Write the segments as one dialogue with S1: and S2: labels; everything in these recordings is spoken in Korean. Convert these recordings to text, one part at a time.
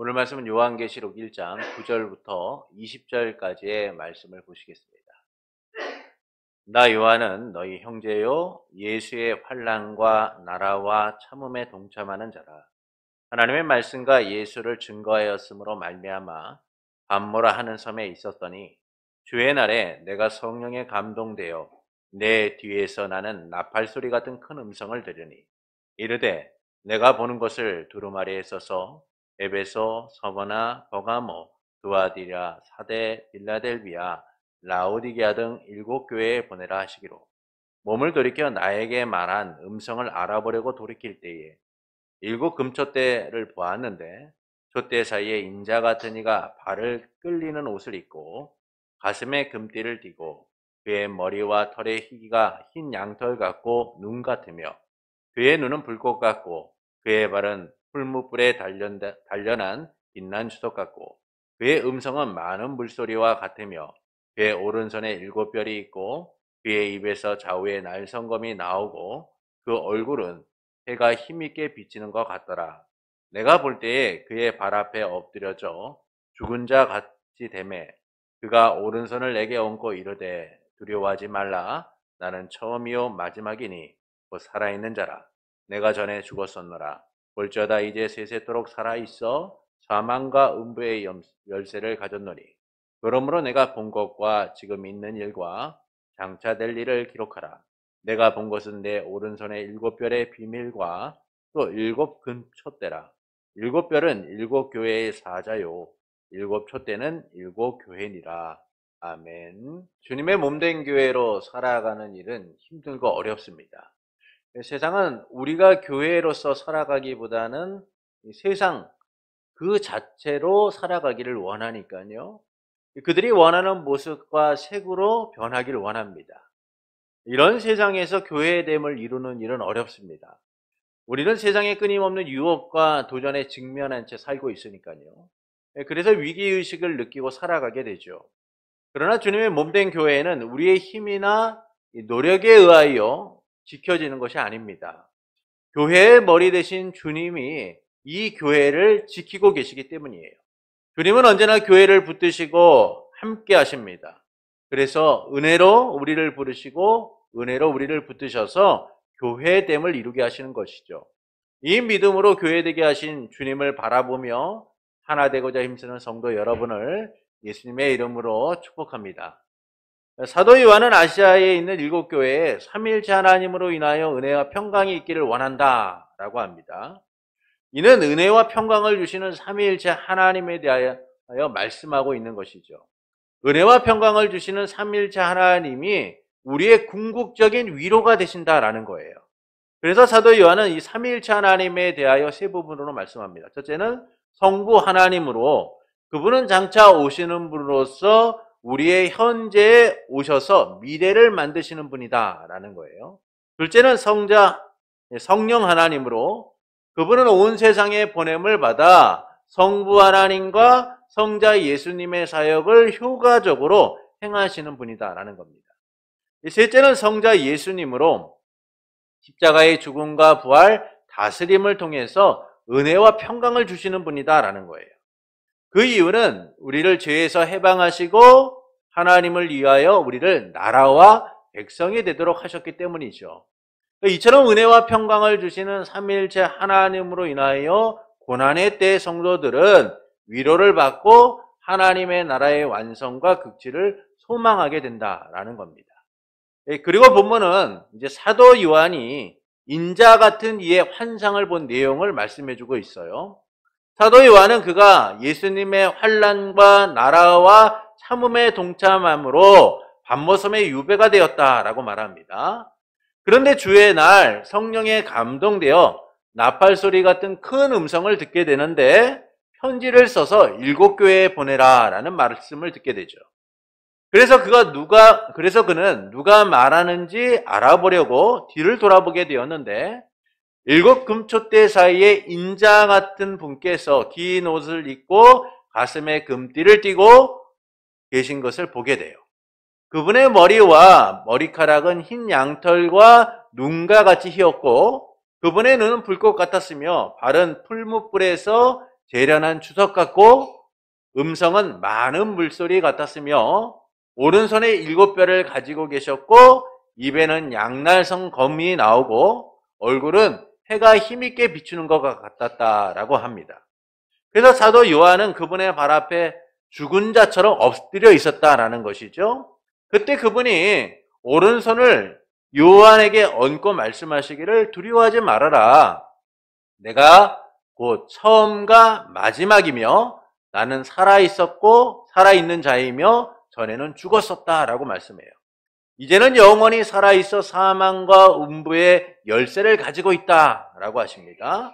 S1: 오늘 말씀은 요한계시록 1장 9절부터 20절까지의 말씀을 보시겠습니다. 나 요한은 너희 형제요 예수의 환난과 나라와 참음에 동참하는 자라. 하나님의 말씀과 예수를 증거하였으므로 말미암아 밤모라 하는 섬에 있었더니 주의 날에 내가 성령에 감동되어 내 뒤에서 나는 나팔 소리 같은 큰 음성을 들으니 이르되 내가 보는 것을 두루마리에 써서 에베소, 서머나, 버가모, 두아디라, 사데, 빌라델비아, 라오디게아 등 7교회에 보내라 하시기로 몸을 돌이켜 나에게 말한 음성을 알아보려고 돌이킬 때에 7 금촛대를 보았는데 촛대 사이에 인자 같은 이가 발을 끌리는 옷을 입고 가슴에 금띠를 띠고 그의 머리와 털의 희기가 흰 양털 같고 눈 같으며 그의 눈은 불꽃 같고 그의 발은 풀무불에 단련한 빛난 주석 같고 그의 음성은 많은 물소리와 같으며 그의 오른손에 7별이 있고 그의 입에서 좌우에 날성검이 나오고 그 얼굴은 해가 힘있게 비치는 것 같더라. 내가 볼 때에 그의 발 앞에 엎드려져 죽은 자 같이 되매 그가 오른손을 내게 얹고 이르되 두려워하지 말라. 나는 처음이요 마지막이니 곧 살아있는 자라. 내가 전에 죽었었노라. 볼지어다 이제 세세토록 살아있어 사망과 음부의 열쇠를 가졌노니 그러므로 내가 본 것과 지금 있는 일과 장차 될 일을 기록하라. 내가 본 것은 내 오른손의 7별의 비밀과 또 7 금촛대라. 7별은 7교회의 사자요 7 촛대는 7 교회니라. 아멘. 주님의 몸된 교회로 살아가는 일은 힘들고 어렵습니다. 세상은 우리가 교회로서 살아가기보다는 세상 그 자체로 살아가기를 원하니까요. 그들이 원하는 모습과 색으로 변하기를 원합니다. 이런 세상에서 교회됨을 이루는 일은 어렵습니다. 우리는 세상에 끊임없는 유혹과 도전에 직면한 채 살고 있으니까요. 그래서 위기의식을 느끼고 살아가게 되죠. 그러나 주님의 몸된 교회는 우리의 힘이나 노력에 의하여 지켜지는 것이 아닙니다. 교회의 머리 대신 주님이 이 교회를 지키고 계시기 때문이에요. 주님은 언제나 교회를 붙드시고 함께 하십니다. 그래서 은혜로 우리를 부르시고 은혜로 우리를 붙드셔서 교회됨을 이루게 하시는 것이죠. 이 믿음으로 교회되게 하신 주님을 바라보며 하나 되고자 힘쓰는 성도 여러분을 예수님의 이름으로 축복합니다. 사도 요한은 아시아에 있는 7교회에 삼위일체 하나님으로 인하여 은혜와 평강이 있기를 원한다 라고 합니다. 이는 은혜와 평강을 주시는 삼위일체 하나님에 대하여 말씀하고 있는 것이죠. 은혜와 평강을 주시는 삼위일체 하나님이 우리의 궁극적인 위로가 되신다라는 거예요. 그래서 사도 요한은 이 삼위일체 하나님에 대하여 세 부분으로 말씀합니다. 첫째는 성부 하나님으로 그분은 장차 오시는 분으로서 우리의 현재에 오셔서 미래를 만드시는 분이다라는 거예요. 둘째는 성령 하나님으로 그분은 온 세상에 보냄을 받아 성부 하나님과 성자 예수님의 사역을 효과적으로 행하시는 분이다라는 겁니다. 셋째는 성자 예수님으로 십자가의 죽음과 부활, 다스림을 통해서 은혜와 평강을 주시는 분이다라는 거예요. 그 이유는 우리를 죄에서 해방하시고 하나님을 위하여 우리를 나라와 백성이 되도록 하셨기 때문이죠. 이처럼 은혜와 평강을 주시는 삼위일체 하나님으로 인하여 고난의 때 성도들은 위로를 받고 하나님의 나라의 완성과 극치를 소망하게 된다라는 겁니다. 그리고 본문은 이제 사도 요한이 인자 같은 이의 환상을 본 내용을 말씀해주고 있어요. 사도 요한은 그가 예수님의 환난과 나라와 참음에 동참함으로 밤모섬의 유배가 되었다라고 말합니다. 그런데 주의 날 성령에 감동되어 나팔 소리 같은 큰 음성을 듣게 되는데 편지를 써서 7교회에 보내라라는 말씀을 듣게 되죠. 그래서 그는 누가 말하는지 알아보려고 뒤를 돌아보게 되었는데 7 금촛대 사이에 인자 같은 분께서 긴 옷을 입고 가슴에 금띠를 띠고 계신 것을 보게 돼요. 그분의 머리와 머리카락은 흰 양털과 눈과 같이 희었고 그분의 눈은 불꽃 같았으며 발은 풀무불에서 재련한 주석 같고 음성은 많은 물소리 같았으며 오른손에 7뼈를 가지고 계셨고 입에는 양날성 검이 나오고 얼굴은 해가 힘있게 비추는 것 같았다라고 합니다. 그래서 사도 요한은 그분의 발 앞에 죽은 자처럼 엎드려 있었다라는 것이죠. 그때 그분이 오른손을 요한에게 얹고 말씀하시기를 두려워하지 말아라. 내가 곧 처음과 마지막이며 나는 살아있었고 살아있는 자이며 전에는 죽었었다라고 말씀해요. 이제는 영원히 살아있어 사망과 음부의 열쇠를 가지고 있다라고 하십니다.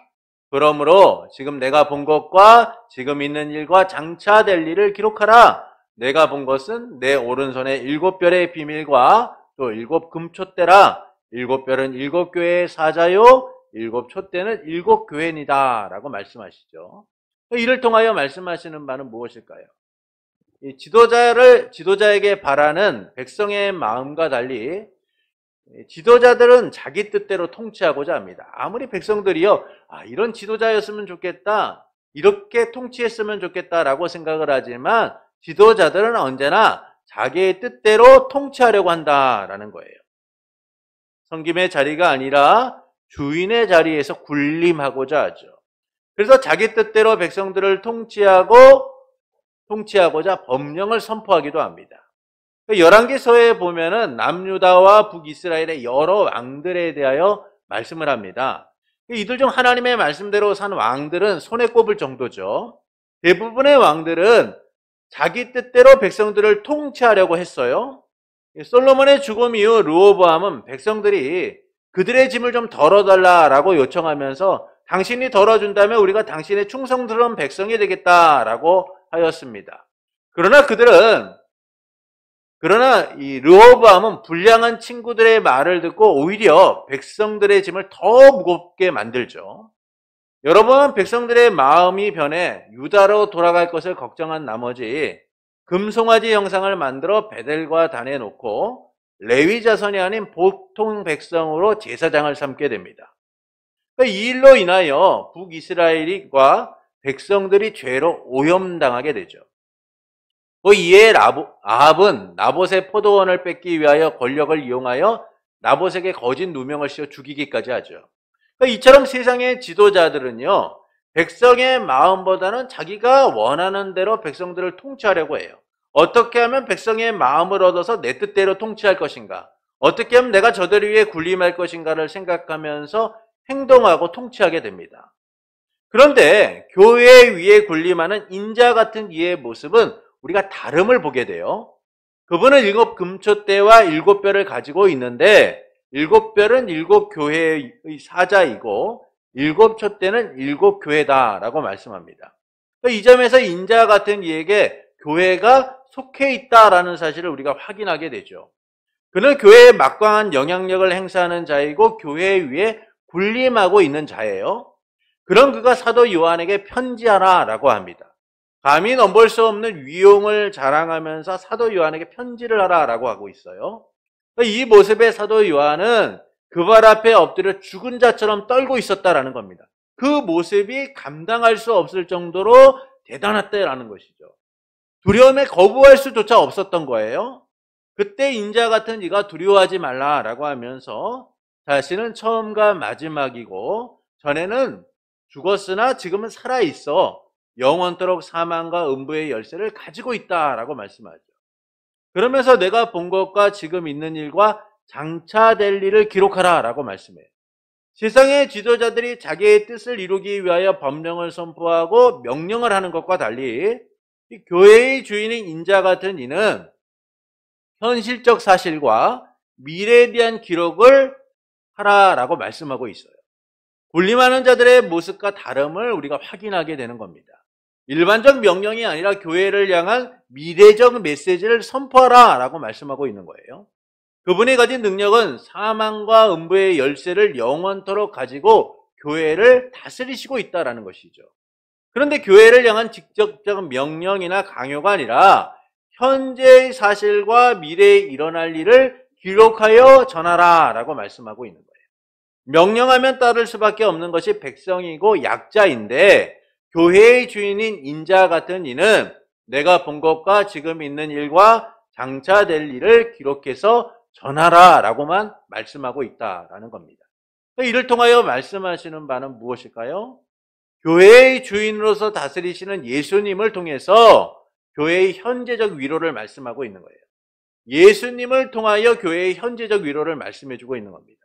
S1: 그러므로 지금 내가 본 것과 지금 있는 일과 장차 될 일을 기록하라. 내가 본 것은 내 오른손에 7별의 비밀과 또 7 금촛대라. 7별은 7 교회의 사자요 7 촛대는 7 교회니다 라고 말씀하시죠. 이를 통하여 말씀하시는 바는 무엇일까요? 이 지도자에게 바라는 백성의 마음과 달리 지도자들은 자기 뜻대로 통치하고자 합니다. 아무리 백성들이요, 이런 지도자였으면 좋겠다, 이렇게 통치했으면 좋겠다라고 생각을 하지만 지도자들은 언제나 자기의 뜻대로 통치하려고 한다라는 거예요. 섬김의 자리가 아니라 주인의 자리에서 군림하고자 하죠. 그래서 자기 뜻대로 백성들을 통치하고자 법령을 선포하기도 합니다. 열왕기서에 보면은 남유다와 북이스라엘의 여러 왕들에 대하여 말씀을 합니다. 이들 중 하나님의 말씀대로 산 왕들은 손에 꼽을 정도죠. 대부분의 왕들은 자기 뜻대로 백성들을 통치하려고 했어요. 솔로몬의 죽음 이후 르호보암은 백성들이 그들의 짐을 좀 덜어달라라고 요청하면서 당신이 덜어준다면 우리가 당신의 충성스러운 백성이 되겠다라고 하였습니다. 그러나 이 르호보암은 불량한 친구들의 말을 듣고 오히려 백성들의 짐을 더 무겁게 만들죠. 여러분, 백성들의 마음이 변해 유다로 돌아갈 것을 걱정한 나머지 금송아지 형상을 만들어 베델과 단에 놓고 레위 자손이 아닌 보통 백성으로 제사장을 삼게 됩니다. 이 일로 인하여 북이스라엘과 백성들이 죄로 오염당하게 되죠. 이에 아합은 나봇의 포도원을 뺏기 위하여 권력을 이용하여 나봇에게 거짓 누명을 씌워 죽이기까지 하죠. 이처럼 세상의 지도자들은요, 백성의 마음보다는 자기가 원하는 대로 백성들을 통치하려고 해요. 어떻게 하면 백성의 마음을 얻어서 내 뜻대로 통치할 것인가, 어떻게 하면 내가 저들을 위해 군림할 것인가를 생각하면서 행동하고 통치하게 됩니다. 그런데 교회 위에 군림하는 인자 같은 이의 모습은 우리가 다름을 보게 돼요. 그분은 7 금촛대와 7별을 가지고 있는데 7별은 7 교회의 사자이고 7 촛대는 7 교회다라고 말씀합니다. 이 점에서 인자 같은 이에게 교회가 속해 있다라는 사실을 우리가 확인하게 되죠. 그는 교회에 막강한 영향력을 행사하는 자이고 교회 위에 군림하고 있는 자예요. 그런 그가 사도 요한에게 편지하라라고 합니다. 감히 넘볼 수 없는 위용을 자랑하면서 사도 요한에게 편지를 하라라고 하고 있어요. 이 모습의 사도 요한은 그 발 앞에 엎드려 죽은 자처럼 떨고 있었다라는 겁니다. 그 모습이 감당할 수 없을 정도로 대단했다라는 것이죠. 두려움에 거부할 수조차 없었던 거예요. 그때 인자 같은 이가 두려워하지 말라라고 하면서 자신은 처음과 마지막이고 전에는 죽었으나 지금은 살아있어 영원토록 사망과 음부의 열쇠를 가지고 있다라고 말씀하죠. 그러면서 내가 본 것과 지금 있는 일과 장차 될 일을 기록하라라고 말씀해요. 세상의 지도자들이 자기의 뜻을 이루기 위하여 법령을 선포하고 명령을 하는 것과 달리 이 교회의 주인인 인자 같은 이는 현실적 사실과 미래에 대한 기록을 하라라고 말씀하고 있어요. 군림하는 자들의 모습과 다름을 우리가 확인하게 되는 겁니다. 일반적 명령이 아니라 교회를 향한 미래적 메시지를 선포하라라고 말씀하고 있는 거예요. 그분이 가진 능력은 사망과 음부의 열쇠를 영원토록 가지고 교회를 다스리시고 있다라는 것이죠. 그런데 교회를 향한 직접적 명령이나 강요가 아니라 현재의 사실과 미래에 일어날 일을 기록하여 전하라라고 말씀하고 있는 거예요. 명령하면 따를 수밖에 없는 것이 백성이고 약자인데 교회의 주인인 인자 같은 이는 내가 본 것과 지금 있는 일과 장차 될 일을 기록해서 전하라 라고만 말씀하고 있다라는 겁니다. 이를 통하여 말씀하시는 바는 무엇일까요? 교회의 주인으로서 다스리시는 예수님을 통해서 교회의 현재적 위로를 말씀하고 있는 거예요. 예수님을 통하여 교회의 현재적 위로를 말씀해주고 있는 겁니다.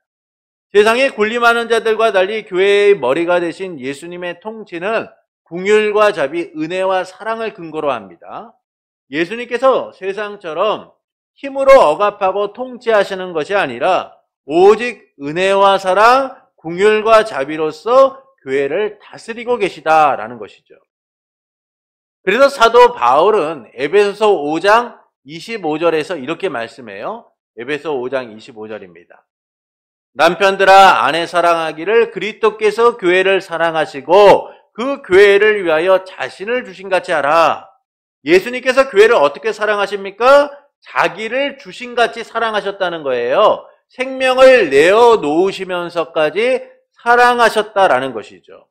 S1: 세상에 군림하는 자들과 달리 교회의 머리가 되신 예수님의 통치는 긍휼과 자비, 은혜와 사랑을 근거로 합니다. 예수님께서 세상처럼 힘으로 억압하고 통치하시는 것이 아니라 오직 은혜와 사랑, 긍휼과 자비로서 교회를 다스리고 계시다라는 것이죠. 그래서 사도 바울은 에베소서 5장 25절에서 이렇게 말씀해요. 에베소 5장 25절입니다. 남편들아 아내 사랑하기를 그리스도께서 교회를 사랑하시고 그 교회를 위하여 자신을 주신 같이 하라. 예수님께서 교회를 어떻게 사랑하십니까? 자기를 주신 같이 사랑하셨다는 거예요. 생명을 내어 놓으시면서까지 사랑하셨다라는 것이죠.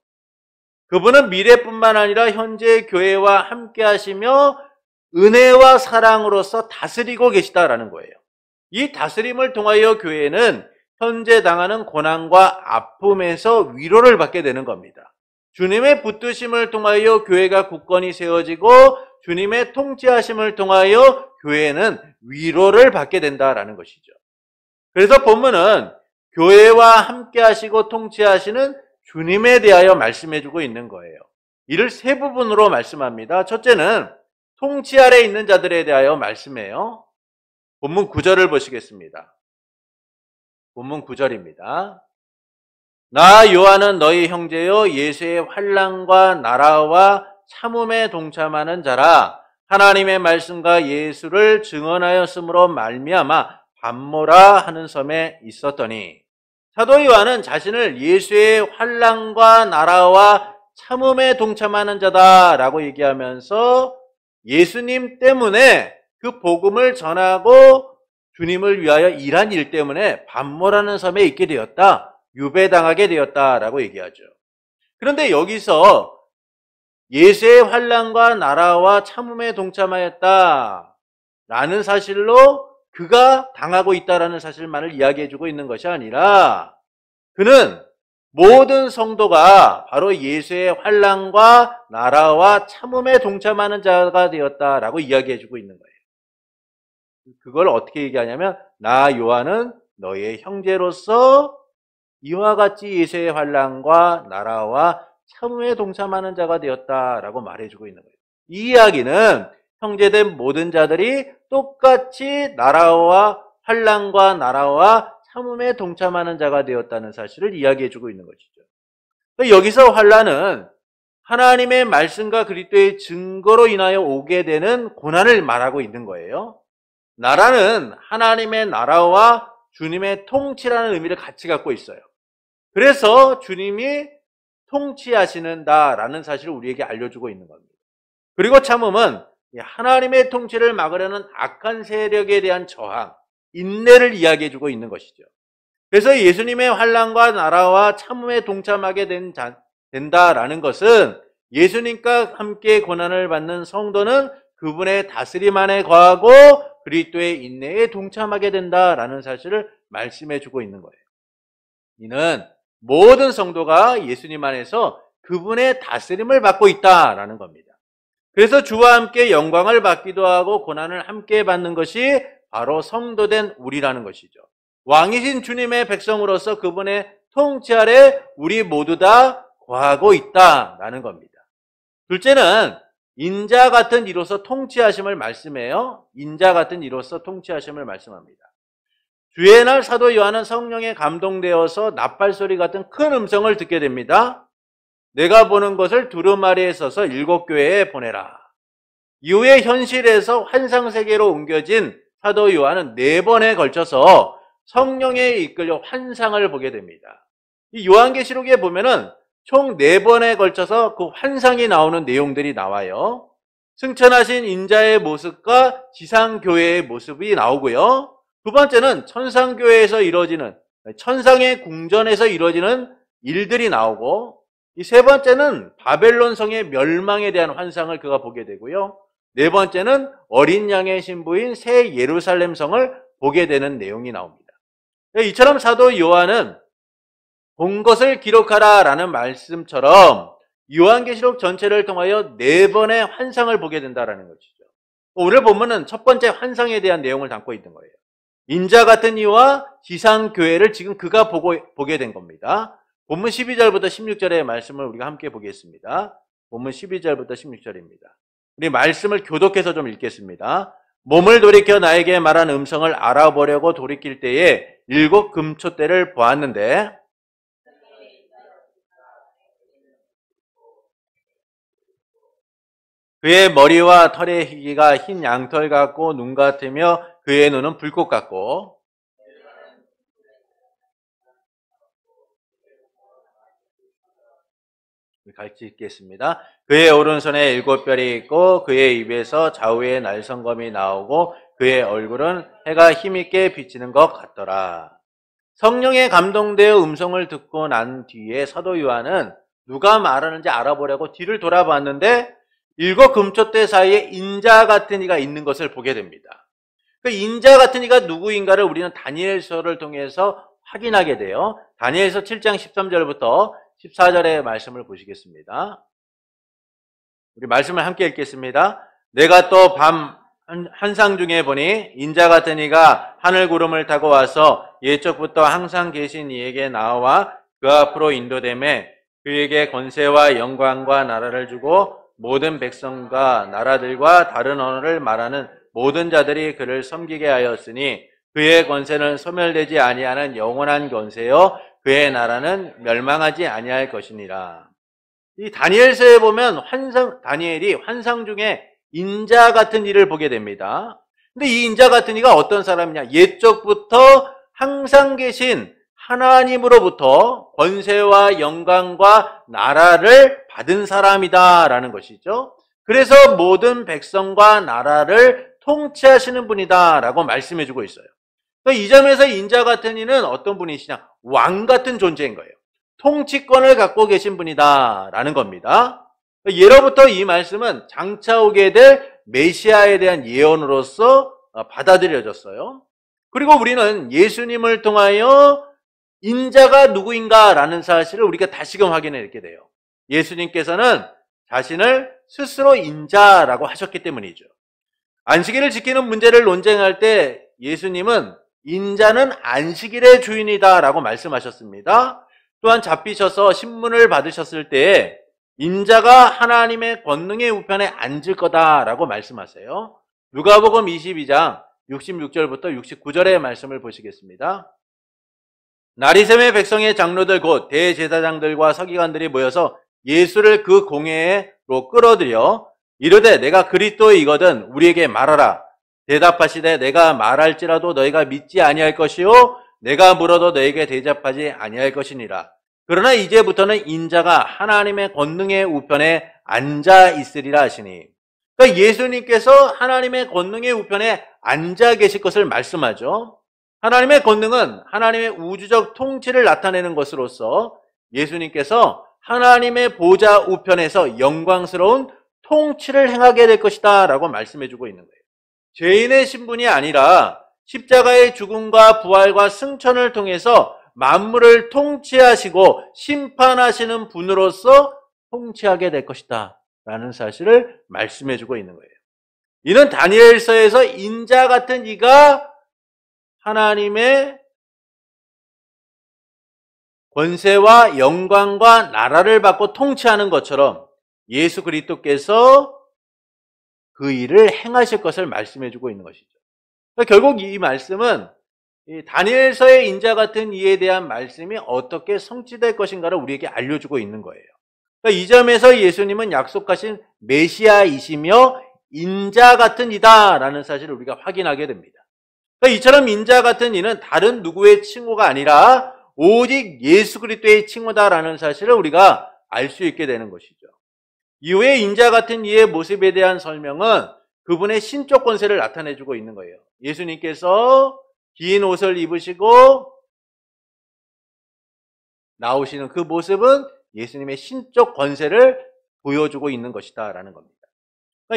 S1: 그분은 미래뿐만 아니라 현재 교회와 함께 하시며 은혜와 사랑으로서 다스리고 계시다라는 거예요. 이 다스림을 통하여 교회는 현재 당하는 고난과 아픔에서 위로를 받게 되는 겁니다. 주님의 붙드심을 통하여 교회가 굳건히 세워지고 주님의 통치하심을 통하여 교회는 위로를 받게 된다라는 것이죠. 그래서 본문은 교회와 함께 하시고 통치하시는 주님에 대하여 말씀해주고 있는 거예요. 이를 세 부분으로 말씀합니다. 첫째는 통치 아래 있는 자들에 대하여 말씀해요. 본문 9절을 보시겠습니다. 본문 9절입니다. 나 요한은 너희 형제요 예수의 환난과 나라와 참음에 동참하는 자라. 하나님의 말씀과 예수를 증언하였으므로 말미암아 반모라 하는 섬에 있었더니. 사도 요한은 자신을 예수의 환난과 나라와 참음에 동참하는 자다라고 얘기하면서 예수님 때문에 그 복음을 전하고 주님을 위하여 일한 일 때문에 반모라는 섬에 있게 되었다. 유배당하게 되었다라고 얘기하죠. 그런데 여기서 예수의 환난과 나라와 참음에 동참하였다 라는 사실로 그가 당하고 있다라는 사실만을 이야기해주고 있는 것이 아니라 그는 모든 성도가 바로 예수의 환난과 나라와 참음에 동참하는 자가 되었다라고 이야기해주고 있는 거예요. 그걸 어떻게 얘기하냐면 나 요한은 너의 형제로서 이와 같이 예수의 환난과 나라와 참음에 동참하는 자가 되었다라고 말해주고 있는 거예요. 이 이야기는 형제된 모든 자들이 똑같이 나라와 환난과 나라와 참음에 동참하는 자가 되었다는 사실을 이야기해주고 있는 것이죠. 여기서 환난은 하나님의 말씀과 그리스도의 증거로 인하여 오게 되는 고난을 말하고 있는 거예요. 나라는 하나님의 나라와 주님의 통치라는 의미를 같이 갖고 있어요. 그래서 주님이 통치하시는다라는 사실을 우리에게 알려주고 있는 겁니다. 그리고 참음은 하나님의 통치를 막으려는 악한 세력에 대한 저항, 인내를 이야기해주고 있는 것이죠. 그래서 예수님의 환난과 나라와 참음에 동참하게 된다라는 것은 예수님과 함께 고난을 받는 성도는 그분의 다스림 안에 거하고 그리스도의 인내에 동참하게 된다라는 사실을 말씀해주고 있는 거예요. 이는 모든 성도가 예수님 안에서 그분의 다스림을 받고 있다라는 겁니다. 그래서 주와 함께 영광을 받기도 하고 고난을 함께 받는 것이 바로 성도된 우리라는 것이죠. 왕이신 주님의 백성으로서 그분의 통치 아래 우리 모두 다 거하고 있다라는 겁니다. 둘째는 인자 같은 이로서 통치하심을 말씀해요. 인자 같은 이로서 통치하심을 말씀합니다. 주의 날 사도 요한은 성령에 감동되어서 나팔소리 같은 큰 음성을 듣게 됩니다. 내가 보는 것을 두루마리에 써서 7교회에 보내라. 이후에 현실에서 환상세계로 옮겨진 사도 요한은 4번에 걸쳐서 성령에 이끌려 환상을 보게 됩니다. 이 요한계시록에 보면은 총 4번에 걸쳐서 그 환상이 나오는 내용들이 나와요. 승천하신 인자의 모습과 지상교회의 모습이 나오고요. 두 번째는 천상교회에서 이루어지는, 천상의 궁전에서 이루어지는 일들이 나오고, 이 세 번째는 바벨론 성의 멸망에 대한 환상을 그가 보게 되고요. 네 번째는 어린 양의 신부인 새 예루살렘 성을 보게 되는 내용이 나옵니다. 이처럼 사도 요한은 본 것을 기록하라 라는 말씀처럼 요한계시록 전체를 통하여 네 번의 환상을 보게 된다는 것이죠. 오늘 본문은 첫 번째 환상에 대한 내용을 담고 있는 거예요. 인자 같은 이와 지상교회를 지금 그가 보게 된 겁니다. 본문 12절부터 16절의 말씀을 우리가 함께 보겠습니다. 본문 12절부터 16절입니다. 우리 말씀을 교독해서 좀 읽겠습니다. 몸을 돌이켜 나에게 말한 음성을 알아보려고 돌이킬 때에 7 금초대를 보았는데 그의 머리와 털의 희기가 흰 양털 같고 눈 같으며 그의 눈은 불꽃 같고 같이 읽겠습니다. 그의 오른손에 7별이 있고 그의 입에서 좌우에 날성검이 나오고 그의 얼굴은 해가 힘있게 비치는 것 같더라. 성령에 감동되어 음성을 듣고 난 뒤에 사도 요한은 누가 말하는지 알아보려고 뒤를 돌아봤는데 7 금초대 사이에 인자 같은 이가 있는 것을 보게 됩니다. 그 인자 같은 이가 누구인가를 우리는 다니엘서를 통해서 확인하게 돼요. 다니엘서 7장 13절부터 14절의 말씀을 보시겠습니다. 우리 말씀을 함께 읽겠습니다. 내가 또 밤 환상 중에 보니 인자 같은 이가 하늘 구름을 타고 와서 옛적부터 항상 계신 이에게 나와 그 앞으로 인도되매 그에게 권세와 영광과 나라를 주고 모든 백성과 나라들과 다른 언어를 말하는 모든 자들이 그를 섬기게 하였으니 그의 권세는 소멸되지 아니하는 영원한 권세요 그의 나라는 멸망하지 아니할 것이니라. 이 다니엘서에 보면 다니엘이 환상 중에 인자 같은 이를 보게 됩니다. 근데 이 인자 같은 이가 어떤 사람이냐? 옛적부터 항상 계신 하나님으로부터 권세와 영광과 나라를 받은 사람이다라는 것이죠. 그래서 모든 백성과 나라를 통치하시는 분이다라고 말씀해주고 있어요. 이 점에서 인자 같은 이는 어떤 분이시냐? 왕 같은 존재인 거예요. 통치권을 갖고 계신 분이다라는 겁니다. 예로부터 이 말씀은 장차 오게 될 메시아에 대한 예언으로서 받아들여졌어요. 그리고 우리는 예수님을 통하여 인자가 누구인가라는 사실을 우리가 다시금 확인하게 돼요. 예수님께서는 자신을 스스로 인자라고 하셨기 때문이죠. 안식일을 지키는 문제를 논쟁할 때 예수님은 인자는 안식일의 주인이다라고 말씀하셨습니다. 또한 잡히셔서 신문을 받으셨을 때 인자가 하나님의 권능의 우편에 앉을 거다라고 말씀하세요. 누가복음 22장 66절부터 69절의 말씀을 보시겠습니다. 나리샘의 백성의 장로들 곧 대제사장들과 서기관들이 모여서 예수를 그 공회로 끌어들여 이르되 내가 그리스도이거든 우리에게 말하라. 대답하시되 내가 말할지라도 너희가 믿지 아니할 것이요 내가 물어도 너희에게 대답하지 아니할 것이니라. 그러나 이제부터는 인자가 하나님의 권능의 우편에 앉아 있으리라 하시니. 그러니까 예수님께서 하나님의 권능의 우편에 앉아 계실 것을 말씀하죠. 하나님의 권능은 하나님의 우주적 통치를 나타내는 것으로서 예수님께서 하나님의 보좌 우편에서 영광스러운 통치를 행하게 될 것이다 라고 말씀해주고 있는 거예요. 죄인의 신분이 아니라 십자가의 죽음과 부활과 승천을 통해서 만물을 통치하시고 심판하시는 분으로서 통치하게 될 것이다 라는 사실을 말씀해주고 있는 거예요. 이는 다니엘서에서 인자 같은 이가 하나님의 권세와 영광과 나라를 받고 통치하는 것처럼 예수 그리스도께서 그 일을 행하실 것을 말씀해주고 있는 것이죠. 결국 이 말씀은 다니엘서의 인자 같은 이에 대한 말씀이 어떻게 성취될 것인가를 우리에게 알려주고 있는 거예요. 이 점에서 예수님은 약속하신 메시아이시며 인자 같은 이다라는 사실을 우리가 확인하게 됩니다. 이처럼 인자 같은 이는 다른 누구의 칭호가 아니라 오직 예수 그리스도의 칭호다라는 사실을 우리가 알 수 있게 되는 것이죠. 이후에 인자 같은 이의 모습에 대한 설명은 그분의 신적 권세를 나타내주고 있는 거예요. 예수님께서 긴 옷을 입으시고 나오시는 그 모습은 예수님의 신적 권세를 보여주고 있는 것이다라는 겁니다.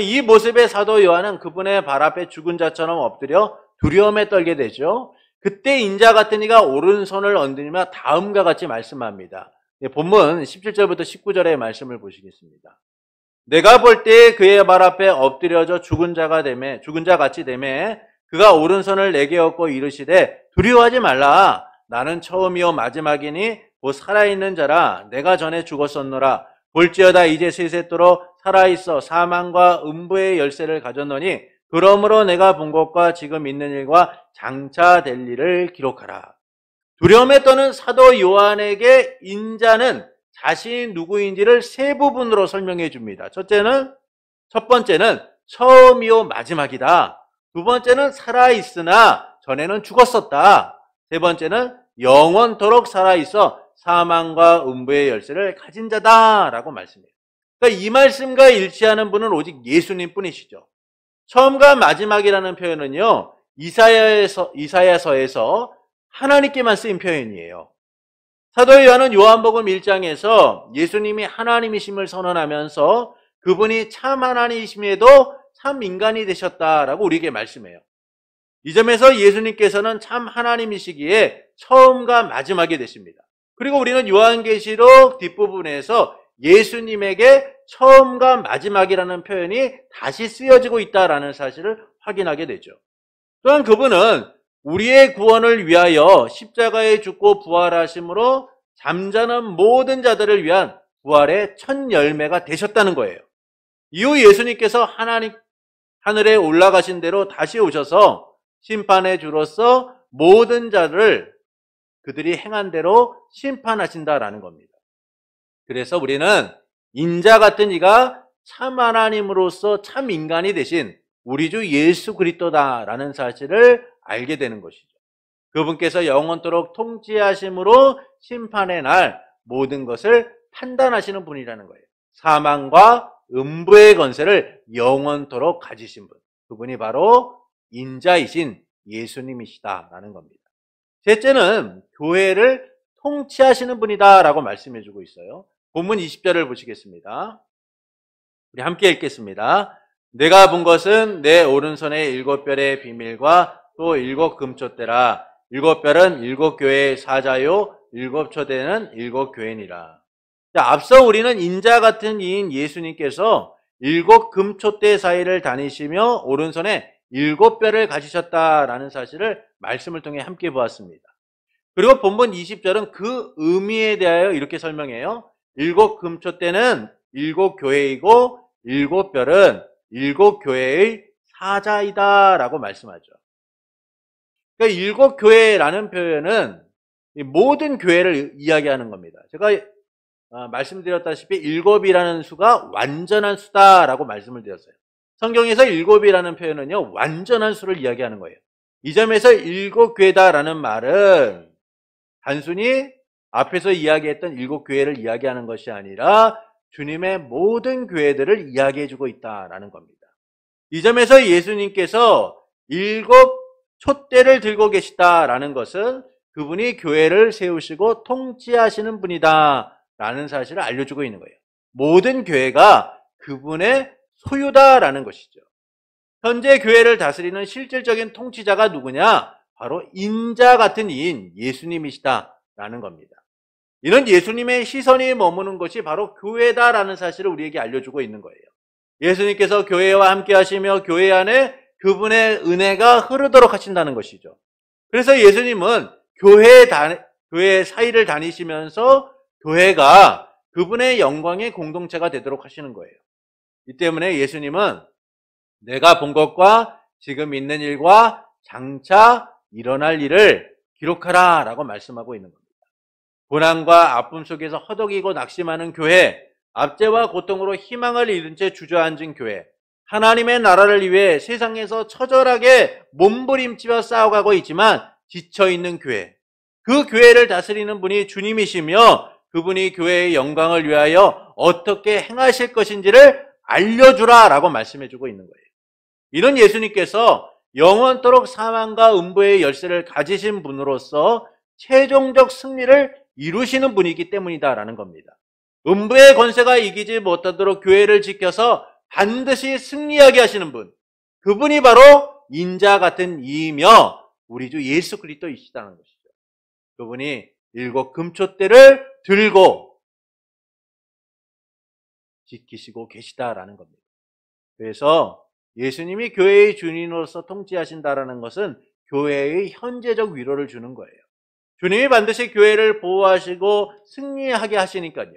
S1: 이 모습의 사도 요한은 그분의 발 앞에 죽은 자처럼 엎드려 두려움에 떨게 되죠. 그때 인자 같은 이가 오른손을 얹으며 다음과 같이 말씀합니다. 본문 17절부터 19절의 말씀을 보시겠습니다. 내가 볼 때 그의 발 앞에 엎드려져 죽은 자 같이 되매 그가 오른손을 내게 얻고 이르시되 두려워하지 말라. 나는 처음이요 마지막이니 곧 살아있는 자라. 내가 전에 죽었었노라. 볼지어다 이제 세세토록 살아있어 사망과 음부의 열쇠를 가졌노니 그러므로 내가 본 것과 지금 있는 일과 장차 될 일을 기록하라. 두려움에 떠는 사도 요한에게 인자는 자신이 누구인지를 세 부분으로 설명해 줍니다. 첫 번째는 처음이요 마지막이다. 두 번째는 살아있으나 전에는 죽었었다. 세 번째는 영원토록 살아있어 사망과 음부의 열쇠를 가진 자다라고 말씀해요. 그러니까 이 말씀과 일치하는 분은 오직 예수님 뿐이시죠. 처음과 마지막이라는 표현은요, 이사야서에서 하나님께만 쓰인 표현이에요. 사도 요한은 요한복음 1장에서 예수님이 하나님이심을 선언하면서 그분이 참 하나님이심에도 참 인간이 되셨다라고 우리에게 말씀해요. 이 점에서 예수님께서는 참 하나님이시기에 처음과 마지막이 되십니다. 그리고 우리는 요한계시록 뒷부분에서 예수님에게 처음과 마지막이라는 표현이 다시 쓰여지고 있다라는 사실을 확인하게 되죠. 또한 그분은 우리의 구원을 위하여 십자가에 죽고 부활하심으로 잠자는 모든 자들을 위한 부활의 첫 열매가 되셨다는 거예요. 이후 예수님께서 하늘에 올라가신 대로 다시 오셔서 심판의 주로서 모든 자를 그들이 행한 대로 심판하신다라는 겁니다. 그래서 우리는 인자 같은 이가 참 하나님으로서 참 인간이 되신 우리 주 예수 그리스도다라는 사실을 알게 되는 것이죠. 그분께서 영원토록 통치하심으로 심판의 날 모든 것을 판단하시는 분이라는 거예요. 사망과 음부의 권세를 영원토록 가지신 분, 그분이 바로 인자이신 예수님이시다라는 겁니다. 셋째는 교회를 통치하시는 분이다라고 말씀해주고 있어요. 본문 20절을 보시겠습니다. 우리 함께 읽겠습니다. 내가 본 것은 내 오른손에 7별의 비밀과 또 7 금초대라. 7별은 7 교회의 사자요 7 초대는 7 교회니라. 앞서 우리는 인자 같은 이인 예수님께서 7 금초대 사이를 다니시며 오른손에 7별을 가지셨다라는 사실을 말씀을 통해 함께 보았습니다. 그리고 본문 20절은 그 의미에 대하여 이렇게 설명해요. 7 금초대는 7 교회이고 7별은 7 교회의 사자이다라고 말씀하죠. 그러니까 7 교회라는 표현은 모든 교회를 이야기하는 겁니다. 제가 말씀드렸다시피 7이라는 수가 완전한 수다라고 말씀을 드렸어요. 성경에서 7이라는 표현은요, 완전한 수를 이야기하는 거예요. 이 점에서 7 교회다라는 말은 단순히 앞에서 이야기했던 7 교회를 이야기하는 것이 아니라 주님의 모든 교회들을 이야기해주고 있다라는 겁니다. 이 점에서 예수님께서 7 촛대를 들고 계시다라는 것은 그분이 교회를 세우시고 통치하시는 분이다라는 사실을 알려주고 있는 거예요. 모든 교회가 그분의 소유다라는 것이죠. 현재 교회를 다스리는 실질적인 통치자가 누구냐? 바로 인자 같은 이인 예수님이시다라는 겁니다. 이런 예수님의 시선이 머무는 것이 바로 교회다라는 사실을 우리에게 알려주고 있는 거예요. 예수님께서 교회와 함께 하시며 교회 안에 그분의 은혜가 흐르도록 하신다는 것이죠. 그래서 예수님은 교회 사이를 다니시면서 교회가 그분의 영광의 공동체가 되도록 하시는 거예요. 이 때문에 예수님은 내가 본 것과 지금 있는 일과 장차 일어날 일을 기록하라 라고 말씀하고 있는 겁니다. 고난과 아픔 속에서 허덕이고 낙심하는 교회, 압제와 고통으로 희망을 잃은 채 주저앉은 교회, 하나님의 나라를 위해 세상에서 처절하게 몸부림치며 싸워가고 있지만 지쳐있는 교회, 그 교회를 다스리는 분이 주님이시며 그분이 교회의 영광을 위하여 어떻게 행하실 것인지를 알려주라 라고 말씀해주고 있는 거예요. 이런 예수님께서 영원토록 사망과 음부의 열쇠를 가지신 분으로서 최종적 승리를 이루시는 분이기 때문이다라는 겁니다. 음부의 권세가 이기지 못하도록 교회를 지켜서 반드시 승리하게 하시는 분, 그분이 바로 인자 같은 이이며 우리 주 예수 그리스도이시다는 것이죠. 그분이 7 금초대를 들고 지키시고 계시다라는 겁니다. 그래서 예수님이 교회의 주인으로서 통치하신다라는 것은 교회의 현재적 위로를 주는 거예요. 주님이 반드시 교회를 보호하시고 승리하게 하시니까요.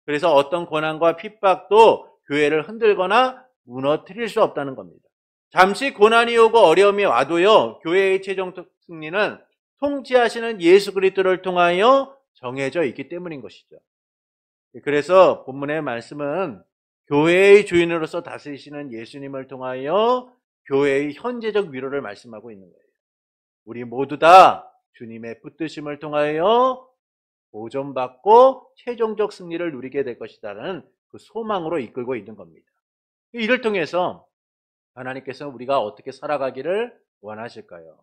S1: 그래서 어떤 고난과 핍박도 교회를 흔들거나 무너뜨릴 수 없다는 겁니다. 잠시 고난이 오고 어려움이 와도요, 교회의 최종 승리는 통치하시는 예수 그리스도를 통하여 정해져 있기 때문인 것이죠. 그래서 본문의 말씀은 교회의 주인으로서 다스리시는 예수님을 통하여 교회의 현재적 위로를 말씀하고 있는 거예요. 우리 모두 다 주님의 붙드심을 통하여 보존받고 최종적 승리를 누리게 될 것이라는 그 소망으로 이끌고 있는 겁니다. 이를 통해서 하나님께서 우리가 어떻게 살아가기를 원하실까요?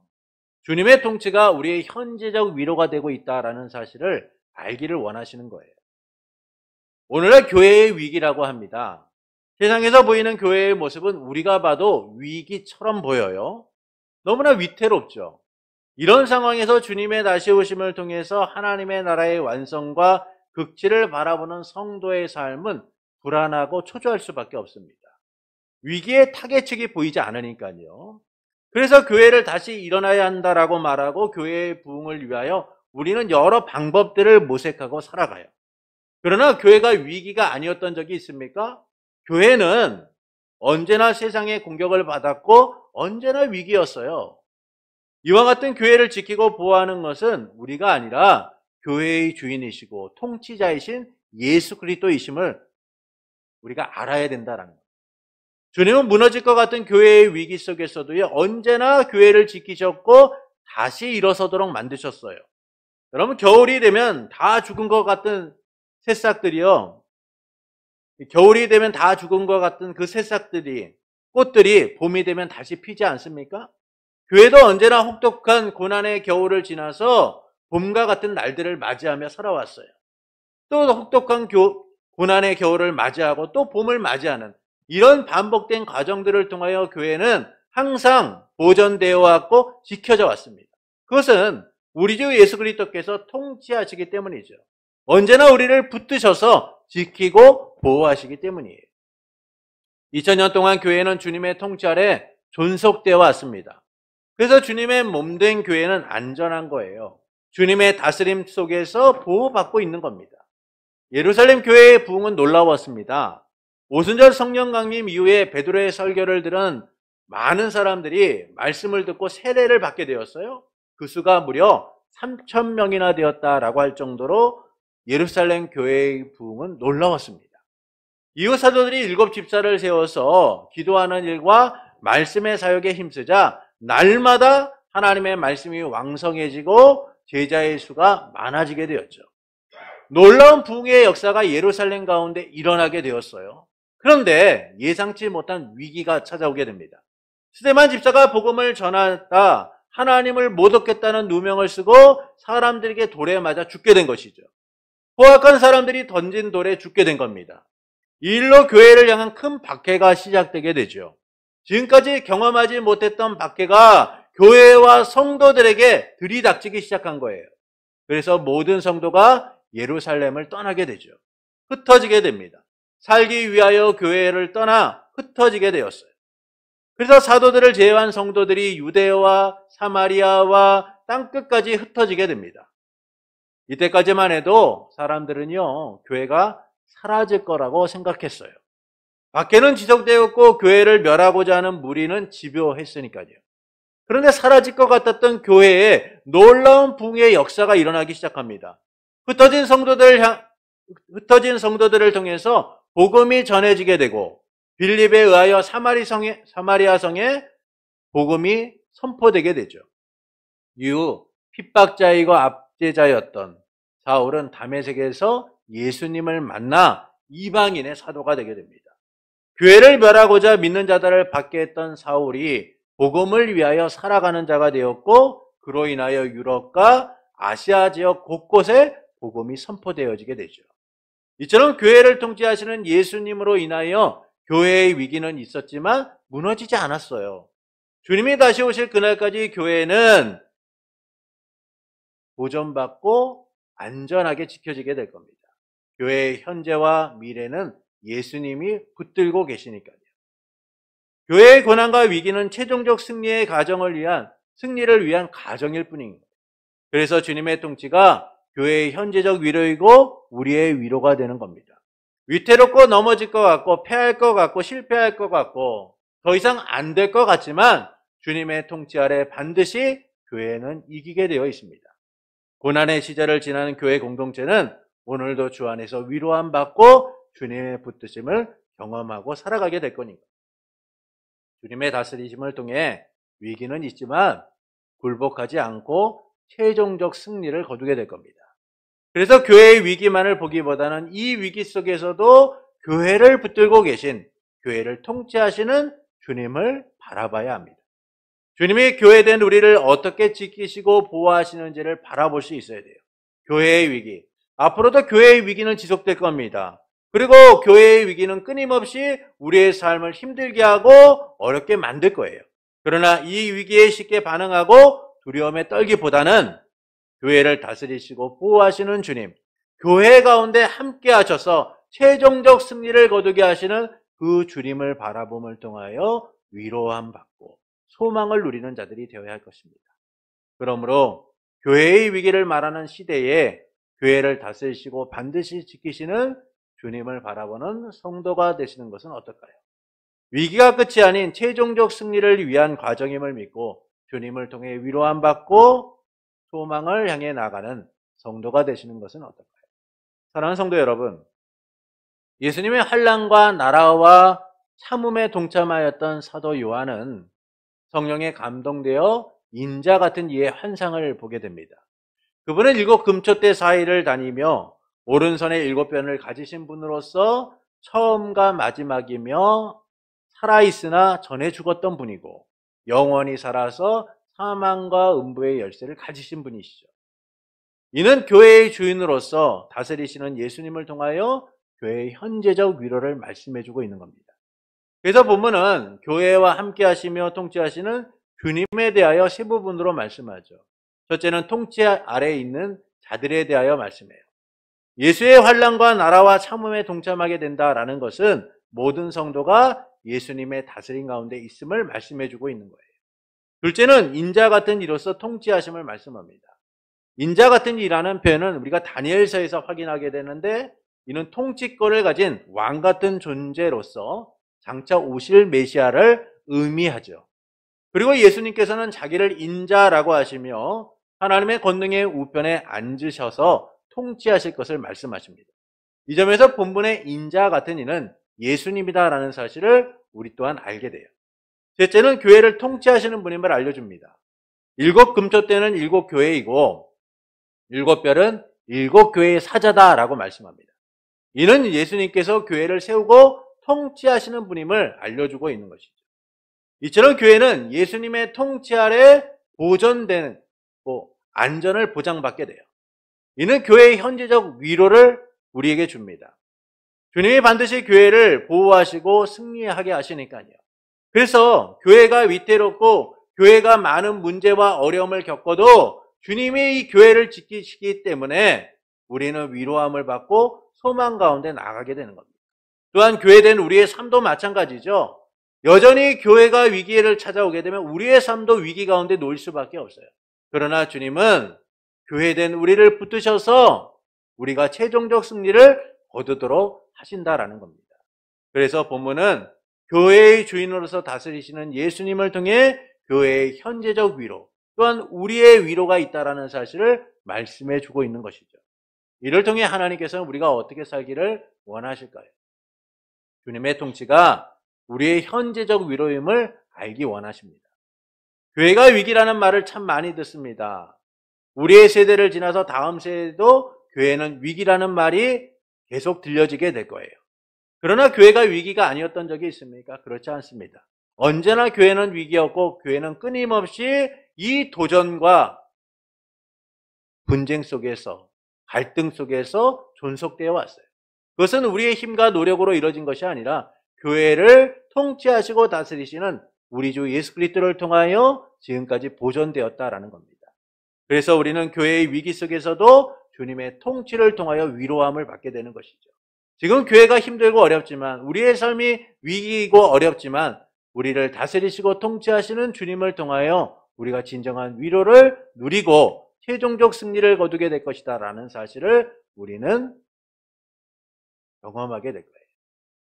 S1: 주님의 통치가 우리의 현재적 위로가 되고 있다는 사실을 알기를 원하시는 거예요. 오늘날 교회의 위기라고 합니다. 세상에서 보이는 교회의 모습은 우리가 봐도 위기처럼 보여요. 너무나 위태롭죠. 이런 상황에서 주님의 다시 오심을 통해서 하나님의 나라의 완성과 극치를 바라보는 성도의 삶은 불안하고 초조할 수밖에 없습니다. 위기의 타겟책이 보이지 않으니까요. 그래서 교회를 다시 일어나야 한다라고 말하고 교회의 부흥을 위하여 우리는 여러 방법들을 모색하고 살아가요. 그러나 교회가 위기가 아니었던 적이 있습니까? 교회는 언제나 세상의 공격을 받았고 언제나 위기였어요. 이와 같은 교회를 지키고 보호하는 것은 우리가 아니라 교회의 주인이시고 통치자이신 예수 그리스도이심을 우리가 알아야 된다는 거예요. 주님은 무너질 것 같은 교회의 위기 속에서도요, 언제나 교회를 지키셨고 다시 일어서도록 만드셨어요. 여러분, 겨울이 되면 다 죽은 것 같은 새싹들이요, 겨울이 되면 다 죽은 것 같은 그 새싹들이, 꽃들이 봄이 되면 다시 피지 않습니까? 교회도 언제나 혹독한 고난의 겨울을 지나서 봄과 같은 날들을 맞이하며 살아왔어요. 또 혹독한 고난의 겨울을 맞이하고 또 봄을 맞이하는 이런 반복된 과정들을 통하여 교회는 항상 보존되어 왔고 지켜져 왔습니다. 그것은 우리 주 예수 그리스도께서 통치하시기 때문이죠. 언제나 우리를 붙드셔서 지키고 보호하시기 때문이에요. 2000년 동안 교회는 주님의 통치 아래 존속되어 왔습니다. 그래서 주님의 몸된 교회는 안전한 거예요. 주님의 다스림 속에서 보호받고 있는 겁니다. 예루살렘 교회의 부흥은 놀라웠습니다. 오순절 성령 강림 이후에 베드로의 설교를 들은 많은 사람들이 말씀을 듣고 세례를 받게 되었어요. 그 수가 무려 3,000명이나 되었다라고 할 정도로 예루살렘 교회의 부흥은 놀라웠습니다. 이후 사도들이 7 집사를 세워서 기도하는 일과 말씀의 사역에 힘쓰자 날마다 하나님의 말씀이 왕성해지고 제자의 수가 많아지게 되었죠. 놀라운 부흥의 역사가 예루살렘 가운데 일어나게 되었어요. 그런데 예상치 못한 위기가 찾아오게 됩니다. 스데반 집사가 복음을 전하다 하나님을 못 얻겠다는 누명을 쓰고 사람들에게 돌에 맞아 죽게 된 것이죠. 포악한 사람들이 던진 돌에 죽게 된 겁니다. 이 일로 교회를 향한 큰 박해가 시작되게 되죠. 지금까지 경험하지 못했던 박해가 교회와 성도들에게 들이닥치기 시작한 거예요. 그래서 모든 성도가 예루살렘을 떠나게 되죠. 흩어지게 됩니다. 살기 위하여 교회를 떠나 흩어지게 되었어요. 그래서 사도들을 제외한 성도들이 유대와 사마리아와 땅끝까지 흩어지게 됩니다. 이때까지만 해도 사람들은요, 교회가 사라질 거라고 생각했어요. 박해는 지속되었고 교회를 멸하고자 하는 무리는 집요했으니까요. 그런데 사라질 것 같았던 교회에 놀라운 부흥의 역사가 일어나기 시작합니다. 흩어진 성도들을 통해서 복음이 전해지게 되고 빌립에 의하여 사마리아 성에 복음이 선포되게 되죠. 이후 핍박자이고 압제자였던 사울은 다메섹에서 예수님을 만나 이방인의 사도가 되게 됩니다. 교회를 멸하고자 믿는 자들을 받게 했던 사울이 복음을 위하여 살아가는 자가 되었고 그로 인하여 유럽과 아시아 지역 곳곳에 복음이 선포되어지게 되죠. 이처럼 교회를 통치하시는 예수님으로 인하여 교회의 위기는 있었지만 무너지지 않았어요. 주님이 다시 오실 그날까지 교회는 보존받고 안전하게 지켜지게 될 겁니다. 교회의 현재와 미래는 예수님이 붙들고 계시니까요. 교회의 고난과 위기는 최종적 승리의 승리를 위한 가정일 뿐입니다. 그래서 주님의 통치가 교회의 현재적 위로이고 우리의 위로가 되는 겁니다. 위태롭고 넘어질 것 같고 패할 것 같고 실패할 것 같고 더 이상 안 될 것 같지만 주님의 통치 아래 반드시 교회는 이기게 되어 있습니다. 고난의 시절을 지나는 교회 공동체는 오늘도 주 안에서 위로함 받고 주님의 붙드심을 경험하고 살아가게 될 거니까. 주님의 다스리심을 통해 위기는 있지만 굴복하지 않고 최종적 승리를 거두게 될 겁니다. 그래서 교회의 위기만을 보기보다는 이 위기 속에서도 교회를 붙들고 계신, 교회를 통치하시는 주님을 바라봐야 합니다. 주님이 교회된 우리를 어떻게 지키시고 보호하시는지를 바라볼 수 있어야 돼요. 교회의 위기. 앞으로도 교회의 위기는 지속될 겁니다. 그리고 교회의 위기는 끊임없이 우리의 삶을 힘들게 하고 어렵게 만들 거예요. 그러나 이 위기에 쉽게 반응하고 두려움에 떨기보다는 교회를 다스리시고 보호하시는 주님, 교회 가운데 함께 하셔서 최종적 승리를 거두게 하시는 그 주님을 바라봄을 통하여 위로함 받고 소망을 누리는 자들이 되어야 할 것입니다. 그러므로 교회의 위기를 말하는 시대에 교회를 다스리시고 반드시 지키시는 주님을 바라보는 성도가 되시는 것은 어떨까요? 위기가 끝이 아닌 최종적 승리를 위한 과정임을 믿고 주님을 통해 위로함 받고 소망을 향해 나가는 성도가 되시는 것은 어떨까요? 사랑하는 성도 여러분, 예수님의 환난과 나라와 참음에 동참하였던 사도 요한은 성령에 감동되어 인자 같은 이의 환상을 보게 됩니다. 그분은 7 금초대 사이를 다니며 오른손에 7변을 가지신 분으로서 처음과 마지막이며 살아있으나 전에 죽었던 분이고 영원히 살아서 사망과 음부의 열쇠를 가지신 분이시죠. 이는 교회의 주인으로서 다스리시는 예수님을 통하여 교회의 현재적 위로를 말씀해주고 있는 겁니다. 그래서 본문은 교회와 함께 하시며 통치하시는 주님에 대하여 세 부분으로 말씀하죠. 첫째는 통치 아래에 있는 자들에 대하여 말씀해요. 예수의 환난과 나라와 참음에 동참하게 된다라는 것은 모든 성도가 예수님의 다스림 가운데 있음을 말씀해주고 있는 거예요. 둘째는 인자 같은 이로서 통치하심을 말씀합니다. 인자 같은 이라는 표현은 우리가 다니엘서에서 확인하게 되는데 이는 통치권을 가진 왕 같은 존재로서 장차 오실 메시아를 의미하죠. 그리고 예수님께서는 자기를 인자라고 하시며 하나님의 권능의 우편에 앉으셔서 통치하실 것을 말씀하십니다. 이 점에서 본문의 인자 같은 이는 예수님이다라는 사실을 우리 또한 알게 돼요. 셋째는 교회를 통치하시는 분임을 알려줍니다. 7 금초대는 7 교회이고 7별은 7 교회의 사자다라고 말씀합니다. 이는 예수님께서 교회를 세우고 통치하시는 분임을 알려주고 있는 것이죠. 이처럼 교회는 예수님의 통치 아래 보존되는 안전을 보장받게 돼요. 이는 교회의 현재적 위로를 우리에게 줍니다. 주님이 반드시 교회를 보호하시고 승리하게 하시니까요. 그래서 교회가 위태롭고 교회가 많은 문제와 어려움을 겪어도 주님이 이 교회를 지키시기 때문에 우리는 위로함을 받고 소망 가운데 나가게 되는 겁니다. 또한 교회된 우리의 삶도 마찬가지죠. 여전히 교회가 위기를 찾아오게 되면 우리의 삶도 위기 가운데 놓일 수밖에 없어요. 그러나 주님은 교회된 우리를 붙드셔서 우리가 최종적 승리를 거두도록 하신다라는 겁니다. 그래서 본문은 교회의 주인으로서 다스리시는 예수님을 통해 교회의 현재적 위로, 또한 우리의 위로가 있다라는 사실을 말씀해 주고 있는 것이죠. 이를 통해 하나님께서는 우리가 어떻게 살기를 원하실까요? 주님의 통치가 우리의 현재적 위로임을 알기 원하십니다. 교회가 위기라는 말을 참 많이 듣습니다. 우리의 세대를 지나서 다음 세대도 교회는 위기라는 말이 계속 들려지게 될 거예요. 그러나 교회가 위기가 아니었던 적이 있습니까? 그렇지 않습니다. 언제나 교회는 위기였고 교회는 끊임없이 이 도전과 분쟁 속에서 갈등 속에서 존속되어 왔어요. 그것은 우리의 힘과 노력으로 이루어진 것이 아니라 교회를 통치하시고 다스리시는 우리 주 예수 그리스도를 통하여 지금까지 보존되었다라는 겁니다. 그래서 우리는 교회의 위기 속에서도 주님의 통치를 통하여 위로함을 받게 되는 것이죠. 지금 교회가 힘들고 어렵지만, 우리의 삶이 위기이고 어렵지만 우리를 다스리시고 통치하시는 주님을 통하여 우리가 진정한 위로를 누리고 최종적 승리를 거두게 될 것이다 라는 사실을 우리는 경험하게 될 거예요.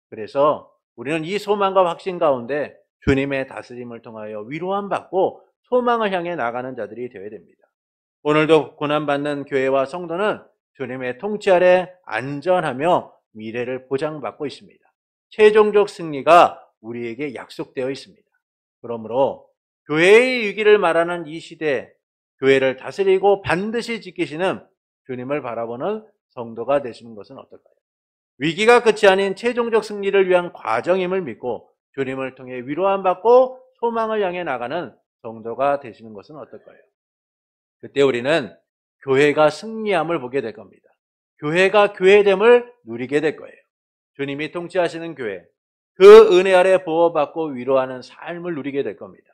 S1: 그래서 우리는 이 소망과 확신 가운데 주님의 다스림을 통하여 위로함 받고 소망을 향해 나가는 자들이 되어야 됩니다. 오늘도 고난받는 교회와 성도는 주님의 통치 아래 안전하며 미래를 보장받고 있습니다. 최종적 승리가 우리에게 약속되어 있습니다. 그러므로 교회의 위기를 말하는 이 시대에 교회를 다스리고 반드시 지키시는 주님을 바라보는 성도가 되시는 것은 어떨까요? 위기가 끝이 아닌 최종적 승리를 위한 과정임을 믿고 주님을 통해 위로함 받고 소망을 향해 나가는 성도가 되시는 것은 어떨까요? 그때 우리는 교회가 승리함을 보게 될 겁니다. 교회가 교회됨을 누리게 될 거예요. 주님이 통치하시는 교회, 그 은혜 아래 보호받고 위로하는 삶을 누리게 될 겁니다.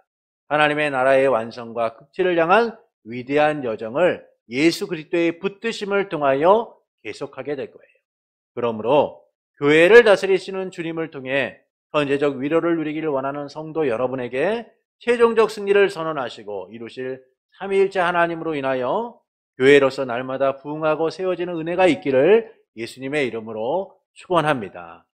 S1: 하나님의 나라의 완성과 극치를 향한 위대한 여정을 예수 그리스도의 붙드심을 통하여 계속하게 될 거예요. 그러므로 교회를 다스리시는 주님을 통해 현재적 위로를 누리기를 원하는 성도 여러분에게 최종적 승리를 선언하시고 이루실 삼위일체 하나님으로 인하여 교회로서 날마다 부흥하고 세워지는 은혜가 있기를 예수님의 이름으로 축원합니다.